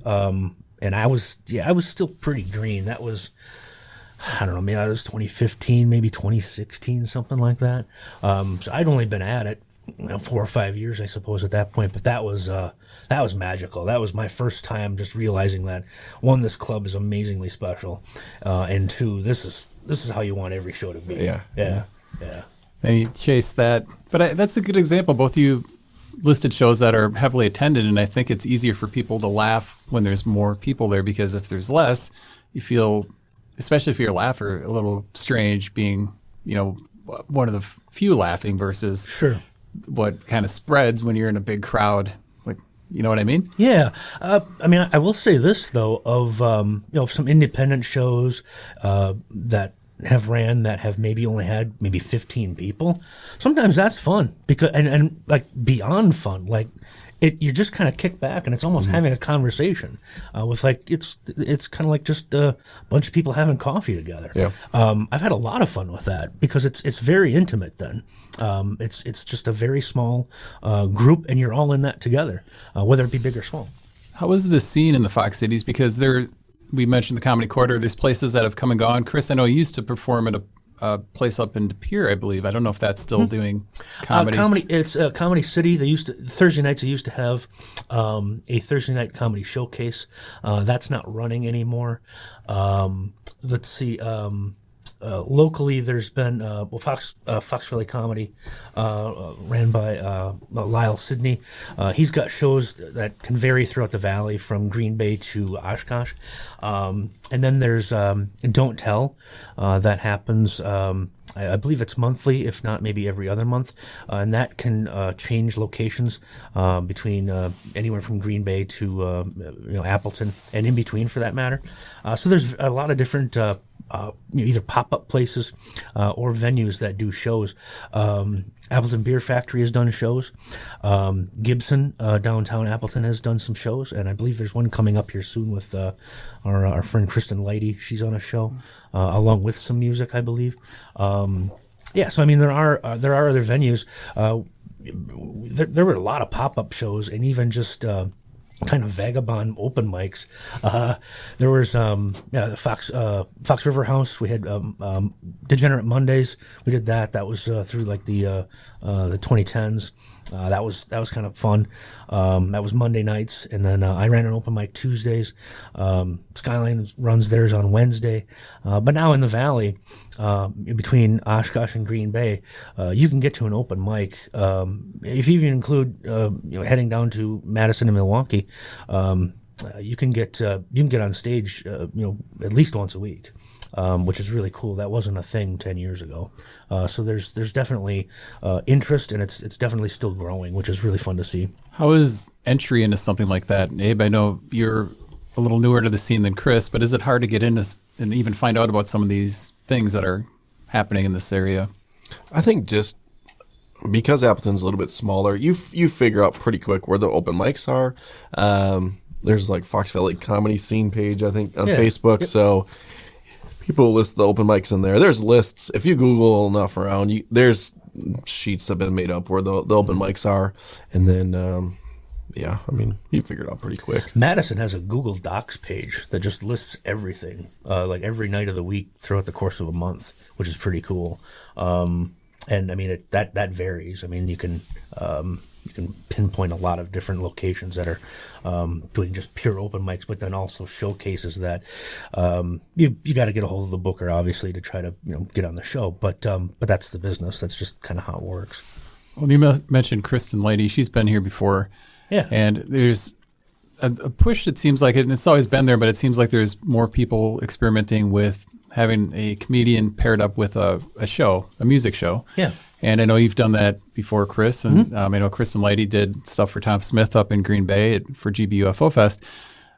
And I was still pretty green. That was, I don't know, maybe that was 2015, maybe 2016, something like that. So I'd only been at it 4 or 5 years, I suppose, at that point. But that was magical. That was my first time just realizing that, one, this club is amazingly special, and two, this is how you want every show to be. Yeah. And you chase that. But that's a good example. Both of you listed shows that are heavily attended, and I think it's easier for people to laugh when there's more people there, because if there's less, you feel, especially if you're a laugher, a little strange being, one of the few laughing versus what kind of spreads when you're in a big crowd. Like, you know what I mean? Yeah. I will say this though, of some independent shows that have maybe only had 15 people. Sometimes that's fun because and like beyond fun, like you just kind of kick back and it's almost having a conversation with like it's kind of like just a bunch of people having coffee together. Yeah. I've had a lot of fun with that because it's very intimate then. It's just a very small group and you're all in that together, whether it be big or small. How is the scene in the Fox Cities? Because we mentioned the Comedy Quarter. There's places that have come and gone. Chris, I know you used to perform at a place up in De Pere, I believe. I don't know if that's still doing comedy. It's Comedy City. Thursday nights. They used to have a Thursday night comedy showcase. That's not running anymore. Let's see. Locally, there's been Fox Valley Comedy, ran by Lyle Sidney. He's got shows that can vary throughout the valley from Green Bay to Oshkosh. And then there's Don't Tell, that happens. I believe it's monthly, if not maybe every other month, and that can change locations between anywhere from Green Bay to Appleton and in between, for that matter. So there's a lot of different either pop-up places or venues that do shows. Appleton Beer Factory has done shows. Gibson, downtown Appleton, has done some shows, and I believe there's one coming up here soon with our friend Kristen Leidy. She's on a show along with some music, I believe. So I mean there are other venues. There were a lot of pop-up shows and even just kind of vagabond open mics. There was the Fox River House. We had Degenerate Mondays. We did that. That was through like the 2010s. That was kind of fun. That was Monday nights, and then I ran an open mic Tuesdays. Skyline runs theirs on Wednesday. But now in the Valley, between Oshkosh and Green Bay, you can get to an open mic. If you even include heading down to Madison and Milwaukee, you can get on stage at least once a week. Which is really cool. That wasn't a thing 10 years ago. So there's definitely interest, and it's definitely still growing, which is really fun to see. How is entry into something like that? Abe, I know you're a little newer to the scene than Chris, but is it hard to get in this and even find out about some of these things that are happening in this area? I think just because Appleton's a little bit smaller, you figure out pretty quick where the open mics are. There's like Fox Valley Comedy Scene page, I think, on Facebook. Yep. So people list the open mics in there. There's lists. If you Google enough around, there's sheets that have been made up where the open mics are. And then, you figure it out pretty quick. Madison has a Google Docs page that just lists everything, like every night of the week throughout the course of a month, which is pretty cool. And I mean, that varies. I mean, you can pinpoint a lot of different locations that are doing just pure open mics, but then also showcases that you got to get a hold of the booker, obviously, to try to get on the show. But that's the business. That's just kind of how it works. Well, you mentioned Kristen Lady. She's been here before. Yeah. And there's a push, it seems like, and it's always been there, but it seems like there's more people experimenting with having a comedian paired up with a music show. Yeah. And I know you've done that before, Chris, and I know Kristen Lady did stuff for Tom Smith up in Green Bay for GBUFO Fest.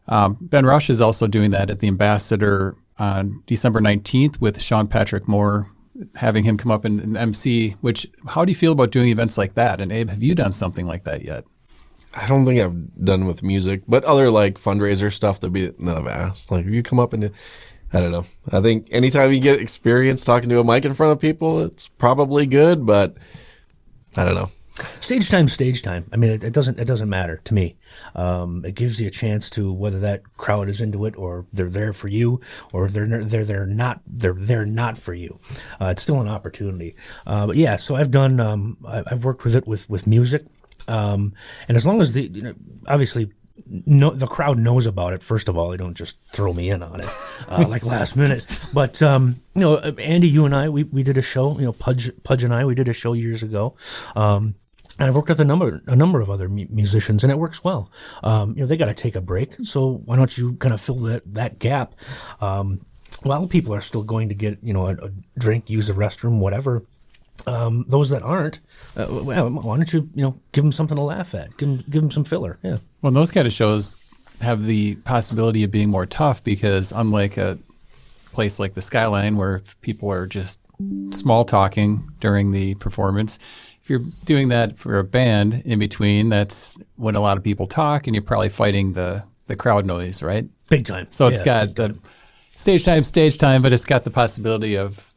Ben Rush is also doing that at the Ambassador on December 19th with Sean Patrick Moore, having him come up and MC, how do you feel about doing events like that? And Abe, have you done something like that yet? I don't think I've done with music, but other like fundraiser stuff that I've asked. Like if you come up and I don't know. I think anytime you get experience talking to a mic in front of people, it's probably good, but I don't know. Stage time. I mean, it doesn't matter to me. It gives you a chance to, whether that crowd is into it or they're there for you, or if they're not for you. It's still an opportunity. But yeah, so I've done. I've worked with it with music. And as long as obviously the crowd knows about it, first of all, they don't just throw me in on it like last minute. But Andy, you and I, we did a show. Pudge and I, we did a show years ago. And I've worked with a number of other musicians, and it works well. They got to take a break, so why don't you kind of fill that gap while people are still going to get a drink, use the restroom, whatever. Those that aren't, why don't you give them something to laugh at? Give them some filler. Yeah. Well, those kind of shows have the possibility of being more tough because unlike a place like the Skyline where people are just small talking during the performance, if you're doing that for a band in between, that's when a lot of people talk and you're probably fighting the crowd noise, right? Big time. So it's got the stage time, but it's got the possibility of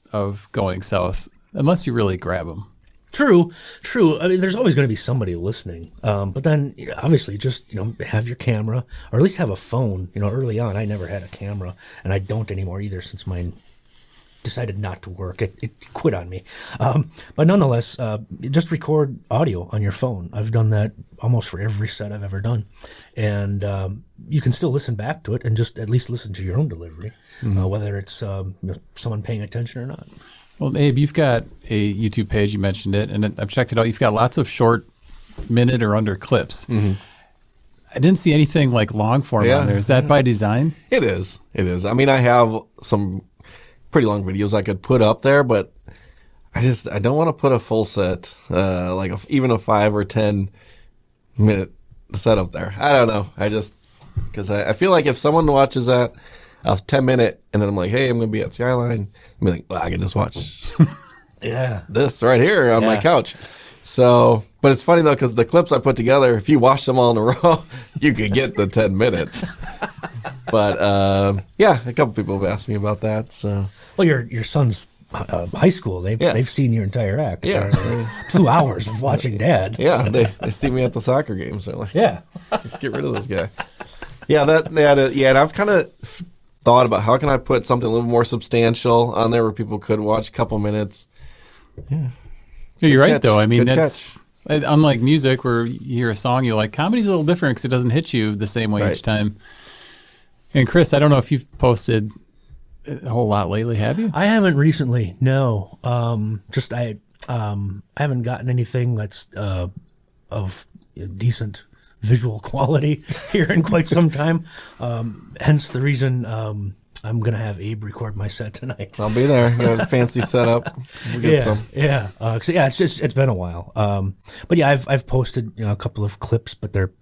going south. Unless you really grab them. True. I mean, there's always going to be somebody listening. But then, obviously, just have your camera, or at least have a phone. Early on, I never had a camera, and I don't anymore either since mine decided not to work. It quit on me. But nonetheless, just record audio on your phone. I've done that almost for every set I've ever done, and you can still listen back to it and just at least listen to your own delivery, whether it's someone paying attention or not. Well, Abe, you've got a YouTube page, you mentioned it, and I've checked it out. You've got lots of short minute or under clips. Mm-hmm. I didn't see anything like long form on there. Is that by design? It is. I mean, I have some pretty long videos I could put up there, but I don't want to put a full set, even a 5 or 10 minute set up there. I don't know. Because I feel like if someone watches that, a 10-minute, and then I'm like, hey, I'm going to be at Skyline. I'm like, well, I can just watch this right here on my couch. So, but it's funny, though, because the clips I put together, if you watch them all in a row, you could get the 10 minutes. But, a couple people have asked me about that. So, well, your son's high school, they've seen your entire act. Yeah. 2 hours of watching Dad. Yeah, they see me at the soccer games. They're like, let's get rid of this guy. And I've kind of thought about how can I put something a little more substantial on there where people could watch a couple minutes. Yeah. So you're right, though. I mean, that's unlike music where you hear a song you like. Comedy's a little different because it doesn't hit you the same way each time. And Chris, I don't know if you've posted a whole lot lately, have you? I haven't recently. No. I haven't gotten anything that's of decent visual quality here in quite some time. Hence the reason I'm going to have Abe record my set tonight. I'll be there. Got a fancy setup. It's been a while. But yeah, I've posted a couple of clips, but they're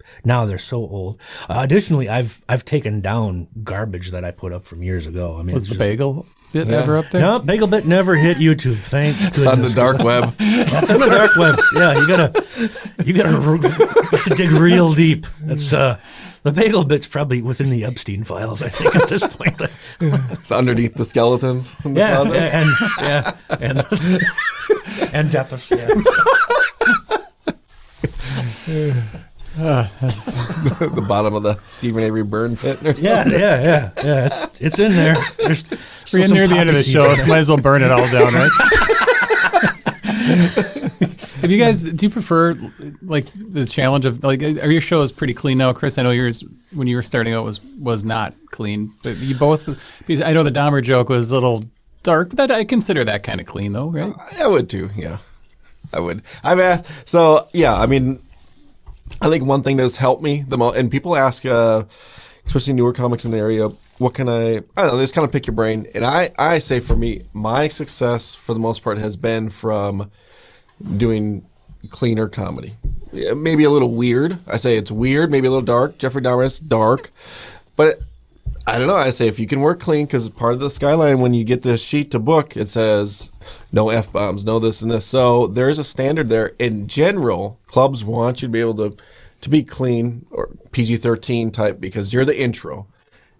so old. Additionally, I've taken down garbage that I put up from years ago. I mean, was the Bagel bit ever up there? No, Bagel Bit never hit YouTube. Thank goodness. It's on the dark web. That's on the dark web. Yeah, you gotta dig real deep. That's the Bagel Bit's probably within the Epstein files, I think, at this point. It's underneath the skeletons. In the closet. And Deppis. Yeah. The bottom of the Stephen Avery burn pit or something. Yeah. It's in there. We're near the end of the show, so might as well burn it all down, right? Have you guys? Do you prefer like the challenge of like? Are your shows pretty clean now, Chris? I know yours when you were starting out was not clean, but you both. Because I know the Dahmer joke was a little dark, but I consider that kind of clean, though, right? I would too. Yeah, I would. I mean, I think one thing that's helped me the most, and people ask, especially newer comics in the area, what can I don't know, they just kind of pick your brain. And I say for me, my success for the most part has been from doing cleaner comedy. Maybe a little weird. I say it's weird, maybe a little dark. Jeffrey Dahmer is dark. But I don't know. I say if you can work clean, because part of the Skyline, when you get the sheet to book, it says no F-bombs, no this and this. So there's a standard there. In general, clubs want you to be able to be clean or PG-13 type because you're the intro.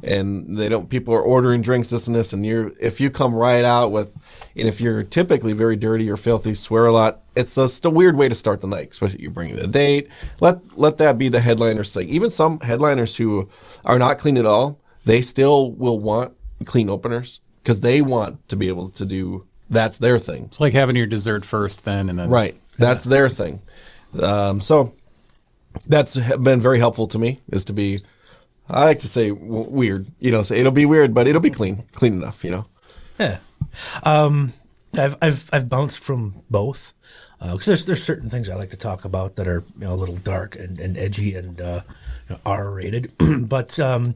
And people are ordering drinks, this and this, and if you come right out with, and if you're typically very dirty or filthy, swear a lot, it's just a weird way to start the night, especially you're bringing a date. Let that be the headliner's thing. Even some headliners who are not clean at all, they still will want clean openers because they want to be able to do, that's their thing. It's like having your dessert first then and then. Right. That's their thing. So that's been very helpful to me is to be, I like to say weird, so it'll be weird, but it'll be clean enough, Yeah. I've bounced from both because there's certain things I like to talk about that are a little dark and edgy and R-rated, but I've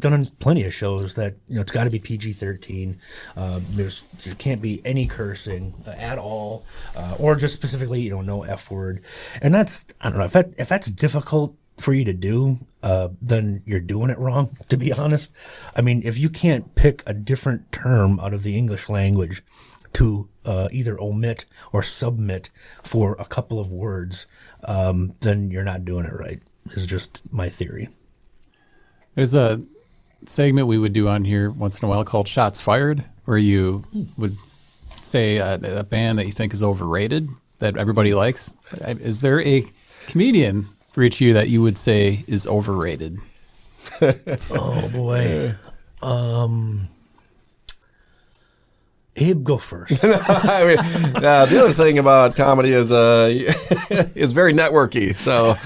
done plenty of shows that it's got to be PG-13. There can't be any cursing at all, or just specifically no F word, and that's I don't know if that's difficult for you to do, then you're doing it wrong, to be honest. I mean, if you can't pick a different term out of the English language to either omit or submit for a couple of words, then you're not doing it right, is just my theory. There's a segment we would do on here once in a while called Shots Fired, where you would say a band that you think is overrated, that everybody likes. Is there a comedian for each of you that you would say is overrated? Oh boy. Abe, go first. I mean, the other thing about comedy is is very networky. So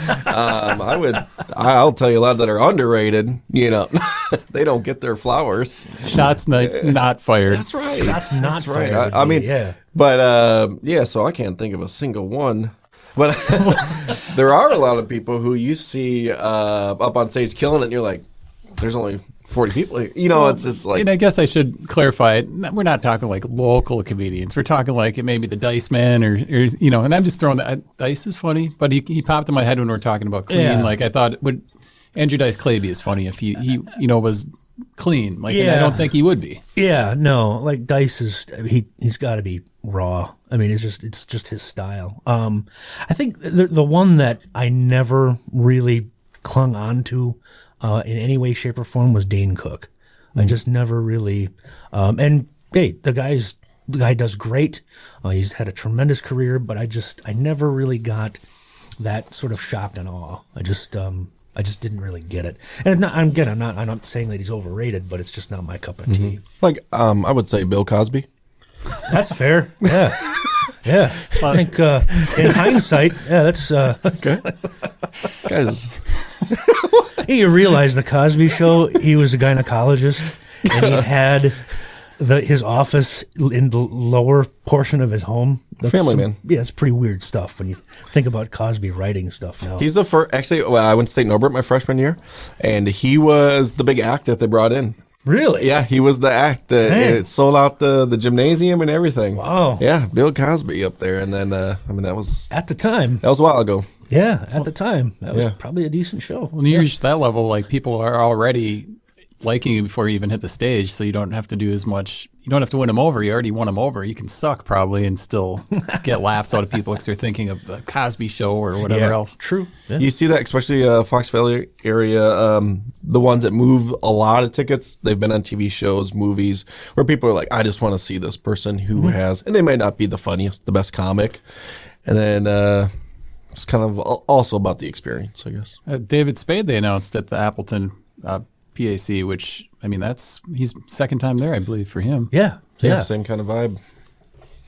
I'll tell you a lot that are underrated. They don't get their flowers. Shots not fired. That's right. That's not right. fired. I mean, yeah. But so I can't think of a single one. But there are a lot of people who you see up on stage killing it, and you're like, there's only 40 people here. It's just like... And I guess I should clarify it. We're not talking like local comedians. We're talking like it may be the Dice Man or and I'm just throwing that. Dice is funny, but he popped in my head when we were talking about clean. Yeah. Like I thought, would Andrew Dice Clay be as funny if he was clean? Like, and I don't think he would be. Yeah, no, like Dice he's got to be raw. I mean, it's just his style. I think the one that I never really clung on to in any way, shape, or form was Dane Cook. I just never really. And hey, the guy does great. He's had a tremendous career, but I never really got that sort of shock and awe. I just didn't really get it. And I'm not saying that he's overrated, but it's just not my cup of tea. Like I would say Bill Cosby. That's fair. Yeah. Yeah. I think in hindsight, that's okay. Guys. You realize the Cosby Show, he was a gynecologist and he had his office in the lower portion of his home. Family man. Yeah, it's pretty weird stuff when you think about Cosby writing stuff now. He's the first, actually, I went to St. Norbert my freshman year, and he was the big act that they brought in. Really? Yeah, he was the act. It sold out the gymnasium and everything. Wow. Yeah, Bill Cosby up there. And then, that was... At the time. That was a while ago. Yeah, at the time. That was probably a decent show. When you reach that level, like people are already... liking you before you even hit the stage, so you don't have to do as much. You don't have to win them over. You already won them over. You can suck probably and still get laughs out of people because they're thinking of the Cosby Show or whatever else. True. Yeah. You see that, especially Fox Valley area, the ones that move a lot of tickets, they've been on TV shows, movies, where people are like, I just want to see this person who has, and they might not be the funniest, the best comic. And then it's kind of also about the experience, I guess. David Spade, they announced at the Appleton PAC, which, I mean, he's second time there, I believe, for him. Yeah. Same kind of vibe.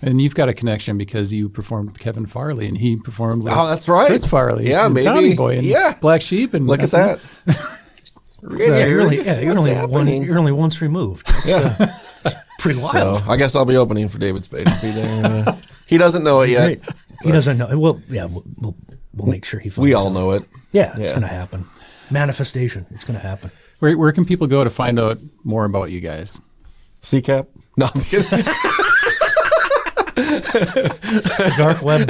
And you've got a connection because you performed with Kevin Farley, and he performed with that's right. Chris Farley. Yeah, and maybe. Tommy Boy and Black Sheep. And Look at that. You're only once removed. That's, pretty wild. So I guess I'll be opening for David Spade. He doesn't know it yet. Great. He doesn't know. Well, yeah, we'll make sure he finds We all out. know it. Yeah, it's going to happen. Manifestation. It's going to happen. Where can people go to find out more about you guys? CCAP? No, I'm just kidding. Dark web.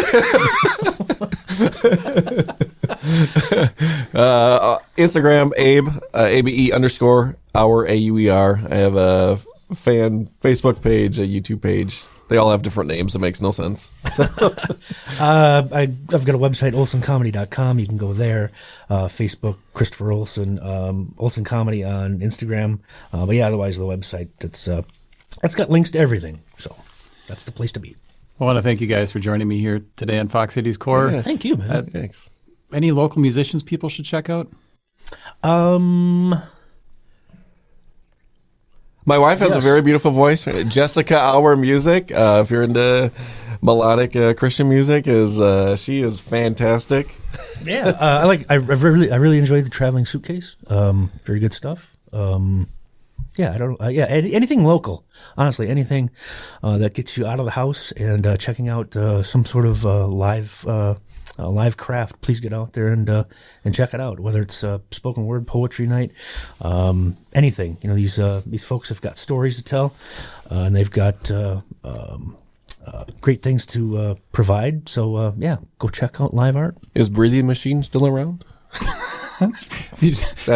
Instagram, Abe, ABE_Auer, AUER. I have a fan Facebook page, a YouTube page. They all have different names. It makes no sense. I've got a website, olsoncomedy.com. You can go there. Facebook, Kristoffer Olson, Olson Comedy on Instagram. But yeah, otherwise the website, it's got links to everything. So that's the place to be. I want to thank you guys for joining me here today on Fox Cities Core. Yeah. Thank you, man. Thanks. Any local musicians people should check out? My wife has Yes. a very beautiful voice. Jessica Auer Music. If you're into melodic Christian music, she is fantastic. Yeah, I really enjoyed the Traveling Suitcase. Very good stuff. Anything local. Honestly, anything that gets you out of the house and checking out some sort of live craft. Please get out there and check it out. Whether it's spoken word poetry night, anything. You know, these folks have got stories to tell, and they've got great things to provide. So go check out live art. Is Breathing Machine still around? You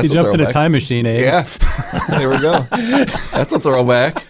jumped in a time machine, eh? Yeah. There we go. That's a throwback.